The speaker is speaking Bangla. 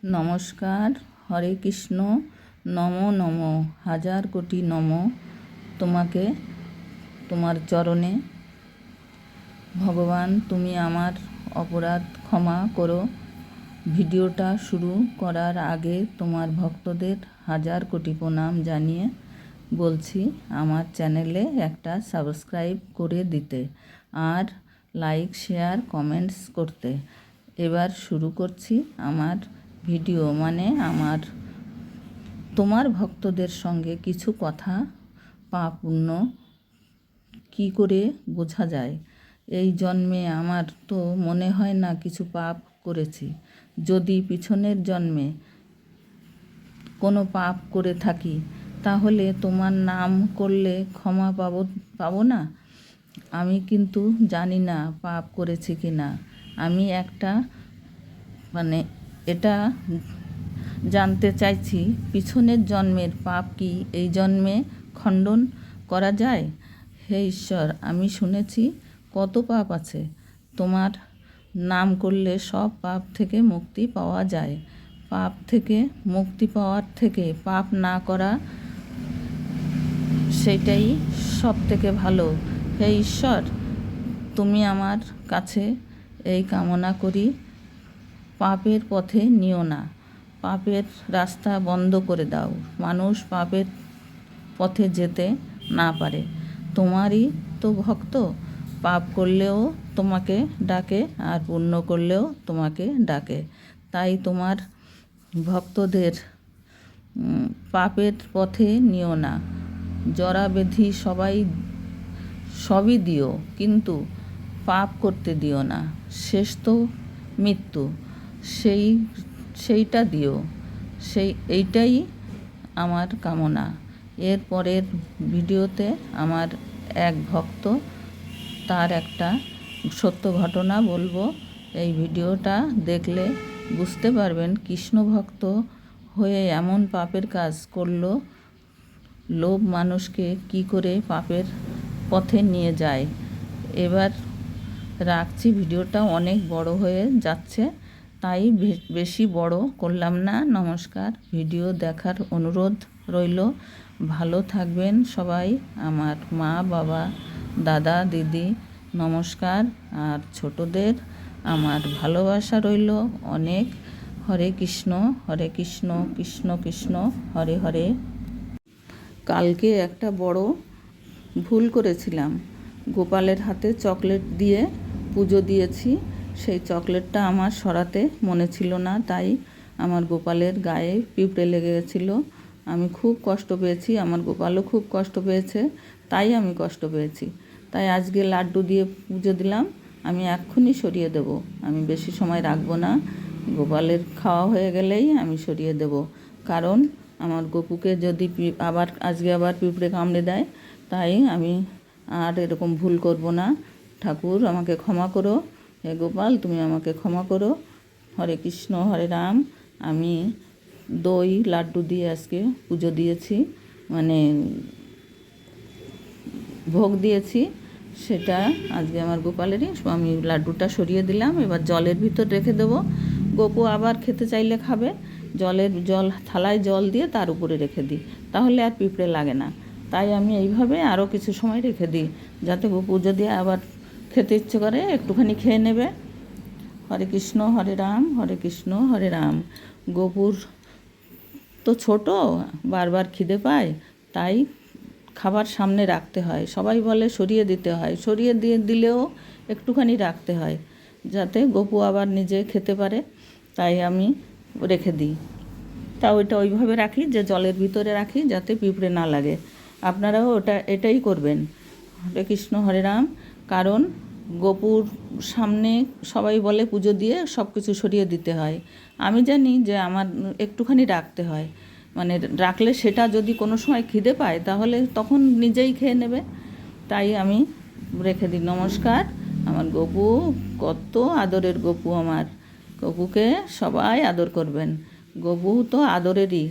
নমস্কার, হরে কৃষ্ণ। নমো নমো, হাজার কোটি নমো তোমাকে, তোমার চরণে। ভগবান, তুমি আমার অপরাধ ক্ষমা করো। ভিডিওটা শুরু করার আগে তোমার ভক্তদের হাজার কোটি প্রণাম জানিয়ে বলছি আমার চ্যানেলে একটা সাবস্ক্রাইব করে দিতে আর লাইক, শেয়ার, কমেন্টস করতে। এবার শুরু করছি আমার ভিডিও, আমার তোমার ভক্তদের সঙ্গে কিছু কথা। পাপ পুণ্য কী করে বোঝা যায়? এই জন্মে আমার তো মনে হয় না কিছু পাপ করেছি। যদি পিছনের জন্মে কোনো পাপ করে থাকি তাহলে তোমার নাম করলে ক্ষমা পাবো না? আমি কিন্তু জানি না পাপ করেছি কি না। আমি একটা এটা জানতে চাইছি, পিছনের জন্মের পাপ কি এই জন্মে খণ্ডন করা যায়? হে ঈশ্বর, আমি শুনেছি কত পাপ আছে। তোমার নাম করলে সব পাপ থেকে মুক্তি পাওয়া যায়। পাপ থেকে মুক্তি পাওয়ার থেকে পাপ না করা, সেটাই সব থেকে ভালো। হে ঈশ্বর, তুমি আমার কাছে এই কামনা করি, পাপের পথে নিও না। পাপের রাস্তা বন্ধ করে দাও, মানুষ পাপের পথে যেতে না পারে। তোমারই তো ভক্ত, পাপ করলেও তোমাকে ডাকে আর পুণ্য করলেও তোমাকে ডাকে। তাই তোমার ভক্তদের পাপের পথে নিও না। জরা ব্যাধি সবই দিও, কিন্তু পাপ করতে দিও না। শেষ তো মৃত্যু, সেইটা দিও। এইটাই আমার কামনা। এর পরের ভিডিওতে আমার এক ভক্ত, তার একটা সত্য ঘটনা বলবো। এই ভিডিওটা দেখলে বুঝতে পারবেন কৃষ্ণ ভক্ত হয়ে এমন পাপের কাজ করলো। লোভ মানুষকে কি করে পাপের পথে নিয়ে যায়। এবার রাখছি, ভিডিওটা অনেক বড় হয়ে যাচ্ছে, তাই বেশি বড় করলাম না। নমস্কার, ভিডিও দেখার অনুরোধ রইল। ভালো থাকবেন সবাই। আমার মা, বাবা, দাদা, দিদি নমস্কার। আর ছোটদের আমার ভালোবাসা রইল অনেক। হরে কৃষ্ণ, হরে কৃষ্ণ, কৃষ্ণ কৃষ্ণ, হরে হরে। কালকে একটা বড় ভুল করেছিলাম। গোপালের হাতে চকলেট দিয়ে পুজো দিয়েছি। সেই চকলেটটা আমার সরাতে মনে ছিল না, তাই আমার গোপালের গায়ে পিঁপড়ে লেগে গেছিলো। আমি খুব কষ্ট পেয়েছি, আমার গোপালও খুব কষ্ট পেয়েছে, তাই আমি কষ্ট পেয়েছি। তাই আজকে লাড্ডু দিয়ে পুজো দিলাম। আমি এক্ষুনি সরিয়ে দেব, আমি বেশি সময় রাখবো না। গোপালের খাওয়া হয়ে গেলেই আমি সরিয়ে দেব, কারণ আমার গপুকে যদি আজকে আবার পিঁপড়ে কামড়ে দেয়, তাই আমি আর এরকম ভুল করব না। ঠাকুর আমাকে ক্ষমা করো, হে গোপাল তুমি আমাকে ক্ষমা করো। হরে কৃষ্ণ, হরে রাম। আমি দই লাড্ডু দিয়ে আজকে পুজো দিয়েছি, ভোগ দিয়েছি। সেটা আজকে আমার গোপালেরই। আমি লাড্ডুটা সরিয়ে দিলাম। এবার জলের ভিতর রেখে দেবো। গপু আবার খেতে চাইলে খাবে। থালায় জল দিয়ে তার উপরে রেখে দিই, তাহলে আর পিঁপড়ে লাগে না। তাই আমি এইভাবে আরও কিছু সময় রেখে দিই, যাতে গপু যদি আবার খেতে ইচ্ছে করে একটুখানি খেয়ে নেবে। হরে কৃষ্ণ, হরে রাম, হরে কৃষ্ণ, হরে রাম। গপুর তো ছোট, বারবার খিদে পায়, তাই খাবার সামনে রাখতে হয়। সবাই বলে সরিয়ে দিতে হয়, সরিয়ে দিলেও একটুখানি রাখতে হয়, যাতে গপু আবার নিজে খেতে পারে। তাই আমি রেখে দিই। ওইটা ওইভাবে রাখি যে জলের ভিতরে রাখি, যাতে পিঁপড়ে না লাগে। আপনারাও এটাই করবেন। হরে কৃষ্ণ, হরে রাম। কারণ গপুর সামনে সবাই বলে পুজো দিয়ে সব কিছু সরিয়ে দিতে হয়। আমি জানি যে আমার একটুখানি রাখতে হয়, রাখলে সেটা যদি কোনো সময় খিদে পায় তাহলে তখন নিজেই খেয়ে নেবে। তাই আমি রেখে দিই। নমস্কার। আমার গপু কত আদরের গপু। আমার গপুকে সবাই আদর করবেন। গপু তো আদরেরই।